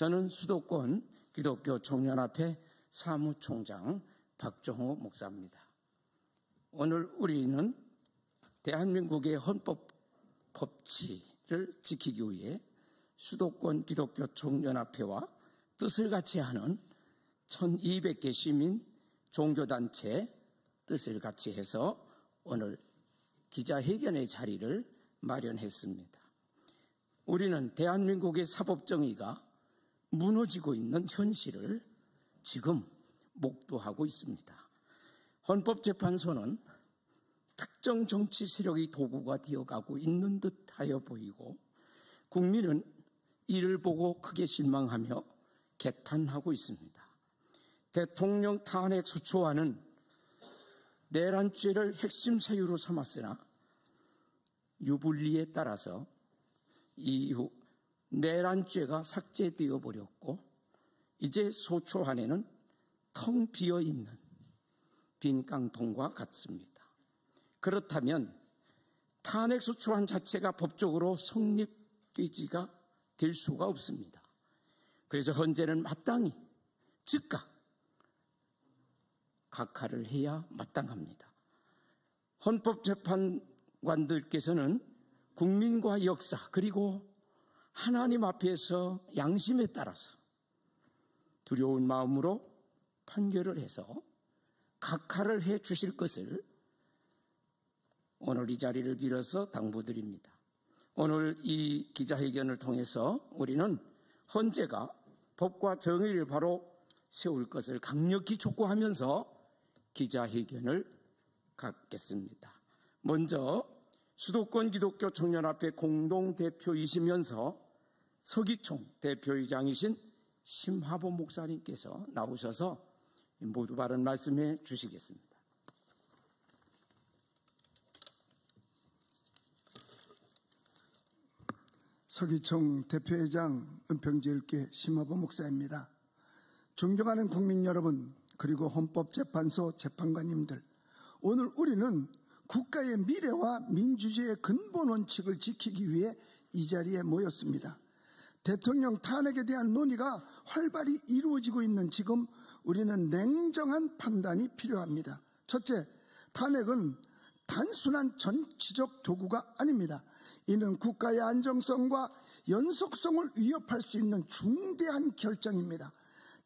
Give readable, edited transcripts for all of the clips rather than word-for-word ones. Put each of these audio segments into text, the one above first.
저는 수도권 기독교 청년합회 사무총장 박종호 목사입니다. 오늘 우리는 대한민국의 헌법 법치를 지키기 위해 수도권 기독교 청년합회와 뜻을 같이 하는 1200개 시민 종교단체 뜻을 같이 해서 오늘 기자회견의 자리를 마련했습니다. 우리는 대한민국의 사법정의가 무너지고 있는 현실을 지금 목도하고 있습니다. 헌법재판소는 특정 정치 세력의 도구가 되어가고 있는 듯하여 보이고 국민은 이를 보고 크게 실망하며 개탄하고 있습니다. 대통령 탄핵 수초안은 내란죄를 핵심 사유로 삼았으나 유불리에 따라서 이후 내란죄가 삭제되어 버렸고 이제 소초안에는 텅 비어있는 빈 깡통과 같습니다. 그렇다면 탄핵 소초안 자체가 법적으로 성립되지가 될 수가 없습니다. 그래서 헌재는 마땅히 즉각 각하를 해야 마땅합니다. 헌법재판관들께서는 국민과 역사 그리고 하나님 앞에서 양심에 따라서 두려운 마음으로 판결을 해서 각하를 해 주실 것을 오늘 이 자리를 빌어서 당부드립니다. 오늘 이 기자회견을 통해서 우리는 헌재가 법과 정의를 바로 세울 것을 강력히 촉구하면서 기자회견을 갖겠습니다. 먼저 수도권 기독교 청년합회 공동대표이시면서 서기총 대표이장이신 심화보 목사님께서 나오셔서 모두 바른 말씀해 주시겠습니다. 서기총 대표회장 은평지을교 심화보 목사입니다. 존경하는 국민 여러분, 그리고 헌법재판소 재판관님들, 오늘 우리는 국가의 미래와 민주주의의 근본 원칙을 지키기 위해 이 자리에 모였습니다. 대통령 탄핵에 대한 논의가 활발히 이루어지고 있는 지금 우리는 냉정한 판단이 필요합니다. 첫째, 탄핵은 단순한 정치적 도구가 아닙니다. 이는 국가의 안정성과 연속성을 위협할 수 있는 중대한 결정입니다.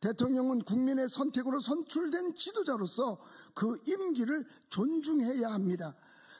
대통령은 국민의 선택으로 선출된 지도자로서 그 임기를 존중해야 합니다.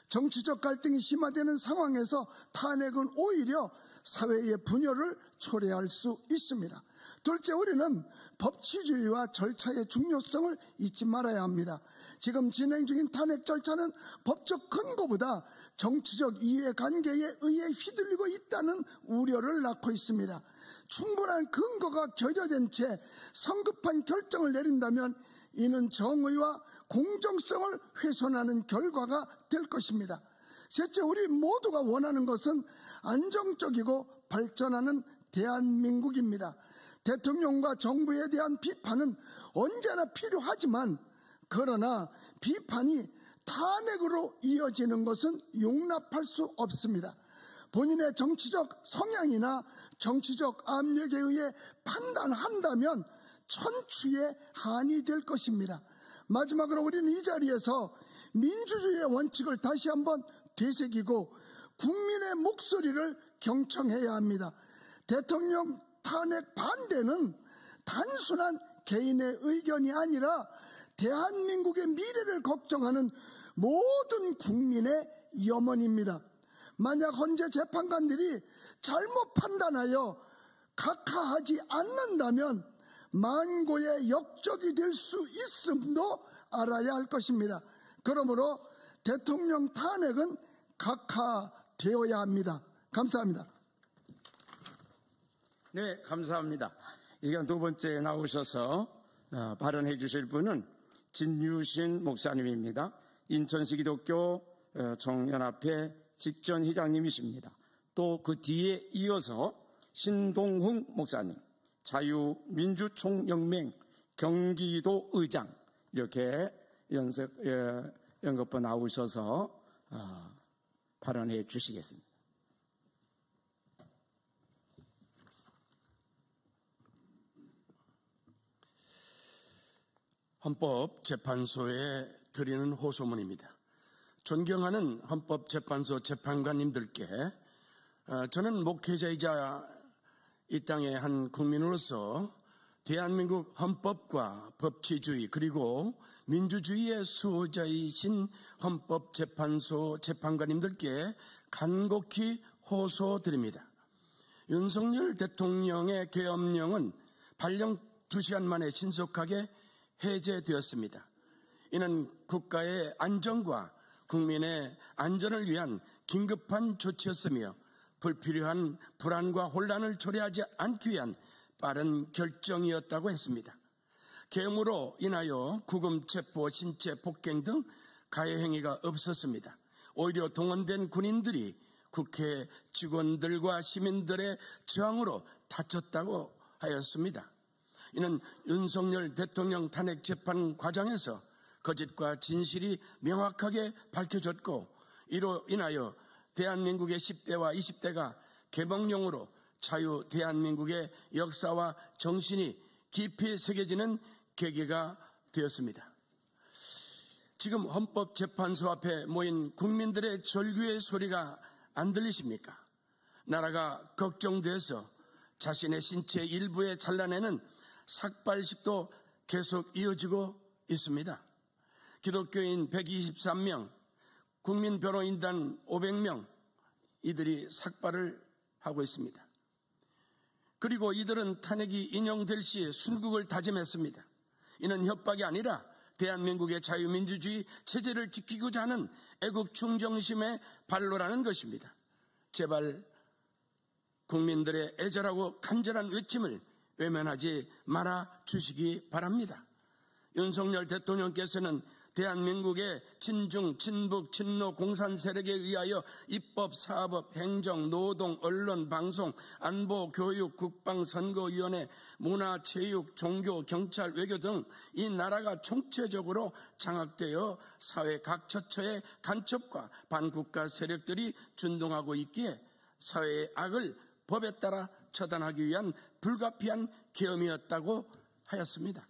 정치적 갈등이 심화되는 상황에서 탄핵은 오히려 사회의 분열을 초래할 수 있습니다. 둘째, 우리는 법치주의와 절차의 중요성을 잊지 말아야 합니다. 지금 진행 중인 탄핵 절차는 법적 근거보다 정치적 이해관계에 의해 휘둘리고 있다는 우려를 낳고 있습니다. 충분한 근거가 결여된 채 성급한 결정을 내린다면 이는 정의와 공정성을 훼손하는 결과가 될 것입니다. 셋째, 우리 모두가 원하는 것은 안정적이고 발전하는 대한민국입니다. 대통령과 정부에 대한 비판은 언제나 필요하지만 그러나 비판이 탄핵으로 이어지는 것은 용납할 수 없습니다. 본인의 정치적 성향이나 정치적 압력에 의해 판단한다면 천추의 한이 될 것입니다. 마지막으로 우리는 이 자리에서 민주주의의 원칙을 다시 한번 되새기고 국민의 목소리를 경청해야 합니다. 대통령 탄핵 반대는 단순한 개인의 의견이 아니라 대한민국의 미래를 걱정하는 모든 국민의 염원입니다. 만약 헌재 재판관들이 잘못 판단하여 각하하지 않는다면 만고의 역적이 될 수 있음도 알아야 할 것입니다. 그러므로 대통령 탄핵은 각하되어야 합니다. 감사합니다. 네, 감사합니다. 이 시간 두 번째 나오셔서 발언해 주실 분은 진유신 목사님입니다. 인천시 기독교 청년합회 직전 회장님이십니다. 또 그 뒤에 이어서 신동훈 목사님, 자유민주총연맹 경기도 의장 이렇게 연거푸 나오셔서 발언해 주시겠습니다. 헌법재판소에 드리는 호소문입니다. 존경하는 헌법재판소 재판관님들께 저는 목회자이자 이 땅의 한 국민으로서 대한민국 헌법과 법치주의 그리고 민주주의의 수호자이신 헌법재판소 재판관님들께 간곡히 호소드립니다. 윤석열 대통령의 계엄령은 발령 2시간 만에 신속하게 해제되었습니다. 이는 국가의 안정과 국민의 안전을 위한 긴급한 조치였으며 불필요한 불안과 혼란을 초래하지 않기 위한 빠른 결정이었다고 했습니다. 계엄으로 인하여 구금, 체포, 신체 폭행 등 가해 행위가 없었습니다. 오히려 동원된 군인들이 국회 직원들과 시민들의 저항으로 다쳤다고 하였습니다. 이는 윤석열 대통령 탄핵 재판 과정에서 거짓과 진실이 명확하게 밝혀졌고 이로 인하여 대한민국의 10대와 20대가 개몽령으로 자유 대한민국의 역사와 정신이 깊이 새겨지는 계기가 되었습니다. 지금 헌법재판소 앞에 모인 국민들의 절규의 소리가 안 들리십니까? 나라가 걱정돼서 자신의 신체 일부에 잘라내는 삭발식도 계속 이어지고 있습니다. 기독교인 123명, 국민변호인단 500명, 이들이 삭발을 하고 있습니다. 그리고 이들은 탄핵이 인용될 시 순국을 다짐했습니다. 이는 협박이 아니라 대한민국의 자유민주주의 체제를 지키고자 하는 애국 충정심의 발로라는 것입니다. 제발 국민들의 애절하고 간절한 외침을 외면하지 말아 주시기 바랍니다. 윤석열 대통령께서는 대한민국의 친중, 친북, 친노, 공산 세력에 의하여 입법, 사법, 행정, 노동, 언론, 방송, 안보, 교육, 국방, 선거위원회, 문화, 체육, 종교, 경찰, 외교 등 이 나라가 총체적으로 장악되어 사회 각 처처의 간첩과 반국가 세력들이 준동하고 있기에 사회의 악을 법에 따라 처단하기 위한 불가피한 계엄이었다고 하였습니다.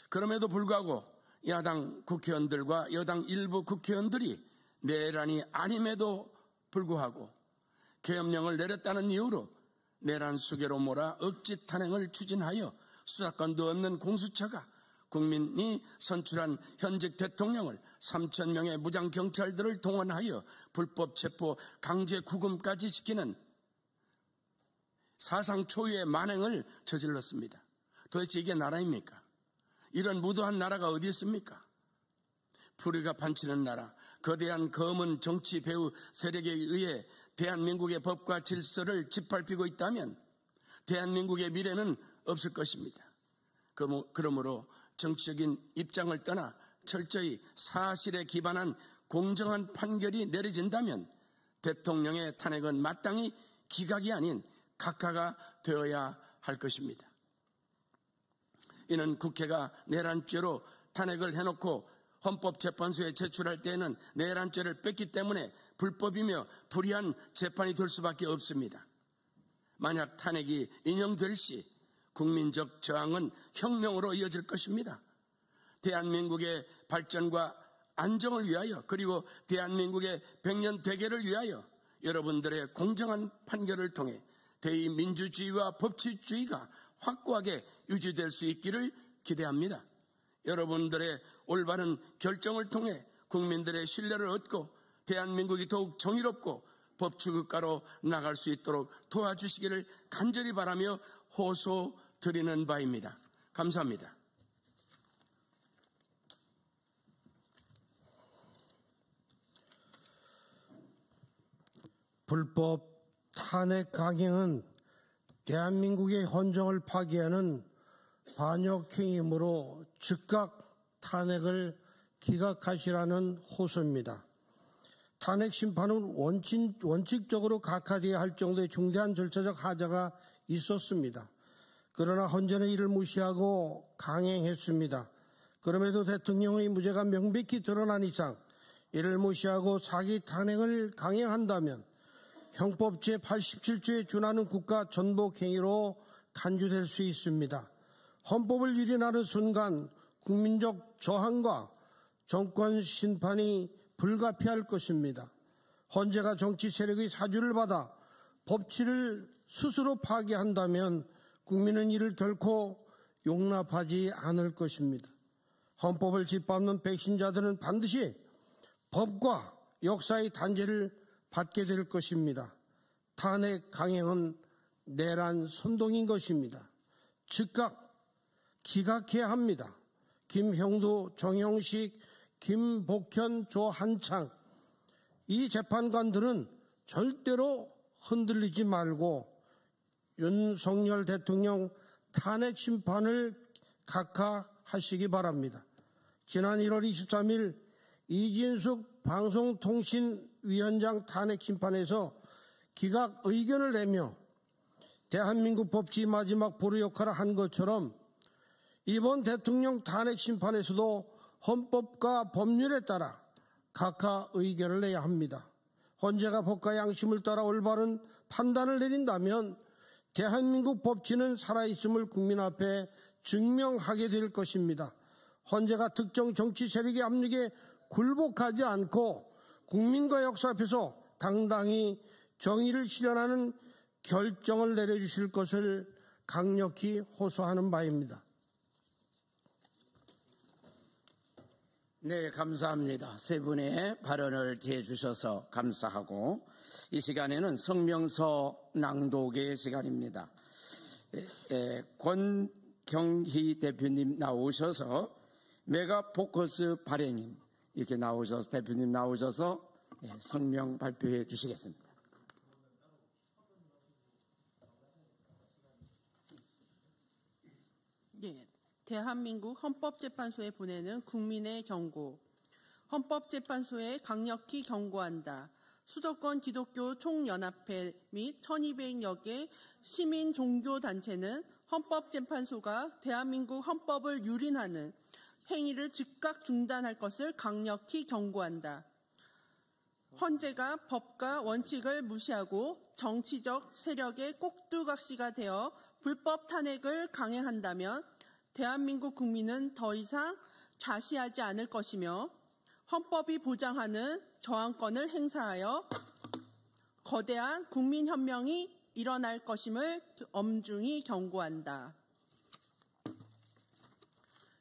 그럼에도 불구하고 야당 국회의원들과 여당 일부 국회의원들이 내란이 아님에도 불구하고 계엄령을 내렸다는 이유로 내란 수계로 몰아 억지 탄핵을 추진하여 수사권도 없는 공수처가 국민이 선출한 현직 대통령을 3,000명의 무장경찰들을 동원하여 불법 체포, 강제 구금까지 시키는 사상 초유의 만행을 저질렀습니다. 도대체 이게 나라입니까? 이런 무도한 나라가 어디 있습니까? 불의가 판치는 나라, 거대한 검은 정치 배후 세력에 의해 대한민국의 법과 질서를 짓밟히고 있다면 대한민국의 미래는 없을 것입니다. 그러므로 정치적인 입장을 떠나 철저히 사실에 기반한 공정한 판결이 내려진다면 대통령의 탄핵은 마땅히 기각이 아닌 각하가 되어야 할 것입니다. 이는 국회가 내란죄로 탄핵을 해놓고 헌법재판소에 제출할 때에는 내란죄를 뺐기 때문에 불법이며 불이한 재판이 될 수밖에 없습니다. 만약 탄핵이 인용될 시 국민적 저항은 혁명으로 이어질 것입니다. 대한민국의 발전과 안정을 위하여 그리고 대한민국의 100년 대계를 위하여 여러분들의 공정한 판결을 통해 대의민주주의와 법치주의가 확고하게 유지될 수 있기를 기대합니다. 여러분들의 올바른 결정을 통해 국민들의 신뢰를 얻고 대한민국이 더욱 정의롭고 법치국가로 나갈 수 있도록 도와주시기를 간절히 바라며 호소드리는 바입니다. 감사합니다. 불법 탄핵 강행은 대한민국의 헌정을 파괴하는 반역행위이므로 즉각 탄핵을 기각하시라는 호소입니다. 탄핵 심판은 원칙적으로 각하되어야 할 정도의 중대한 절차적 하자가 있었습니다. 그러나 헌전의 이를 무시하고 강행했습니다. 그럼에도 대통령의 무죄가 명백히 드러난 이상 이를 무시하고 사기 탄핵을 강행한다면 형법 제87조에 준하는 국가 전복 행위로 간주될 수 있습니다. 헌법을 유린하는 순간 국민적 저항과 정권 심판이 불가피할 것입니다. 헌재가 정치 세력의 사주를 받아 법치를 스스로 파괴한다면 국민은 이를 결코 용납하지 않을 것입니다. 헌법을 짓밟는 배신자들은 반드시 법과 역사의 단죄를 받게 될 것입니다. 탄핵 강행은 내란 선동인 것입니다. 즉각 기각해야 합니다. 김형도, 정영식, 김복현, 조한창 이 재판관들은 절대로 흔들리지 말고 윤석열 대통령 탄핵 심판을 각하하시기 바랍니다. 지난 1월 23일 이진숙 방송통신위원장 탄핵 심판에서 기각 의견을 내며 대한민국 법치 마지막 보루 역할을 한 것처럼 이번 대통령 탄핵 심판에서도 헌법과 법률에 따라 각하 의견을 내야 합니다. 헌재가 법과 양심을 따라 올바른 판단을 내린다면 대한민국 법치는 살아있음을 국민 앞에 증명하게 될 것입니다. 헌재가 특정 정치 세력의 압력에 굴복하지 않고 국민과 역사 앞에서 당당히 정의를 실현하는 결정을 내려주실 것을 강력히 호소하는 바입니다. 네, 감사합니다. 세 분의 발언을 해주셔서 감사하고 이 시간에는 성명서 낭독의 시간입니다. 권경희 대표님 나오셔서 메가 포커스 발행인 이렇게 나오셔서 대표님 나오셔서 성명 발표해 주시겠습니다. 네, 대한민국 헌법재판소에 보내는 국민의 경고. 헌법재판소에 강력히 경고한다. 수도권 기독교 총연합회 및 1200여 개 시민 종교단체는 헌법재판소가 대한민국 헌법을 유린하는 행위를 즉각 중단할 것을 강력히 경고한다. 헌재가 법과 원칙을 무시하고 정치적 세력의 꼭두각시가 되어 불법 탄핵을 강행한다면 대한민국 국민은 더 이상 좌시하지 않을 것이며 헌법이 보장하는 저항권을 행사하여 거대한 국민혁명이 일어날 것임을 엄중히 경고한다.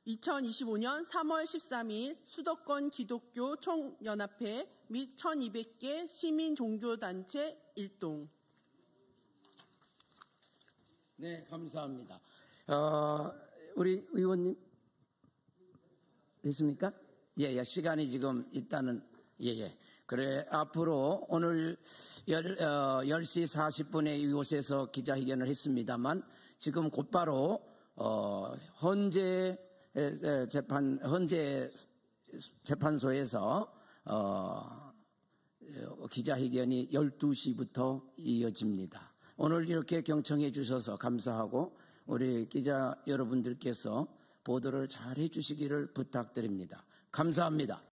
2025년 3월 13일 수도권 기독교 총연합회 및 1200개 시민종교단체 일동. 네, 감사합니다. 우리 의원님 됐습니까? 예, 시간이 지금 있다는 그래 앞으로 오늘 10시 40분에 이곳에서 기자회견을 했습니다만 지금 곧바로 헌재 재판소에서 기자회견이 12시부터 이어집니다. 오늘 이렇게 경청해 주셔서 감사하고 우리 기자 여러분들께서 보도를 잘 해주시기를 부탁드립니다. 감사합니다.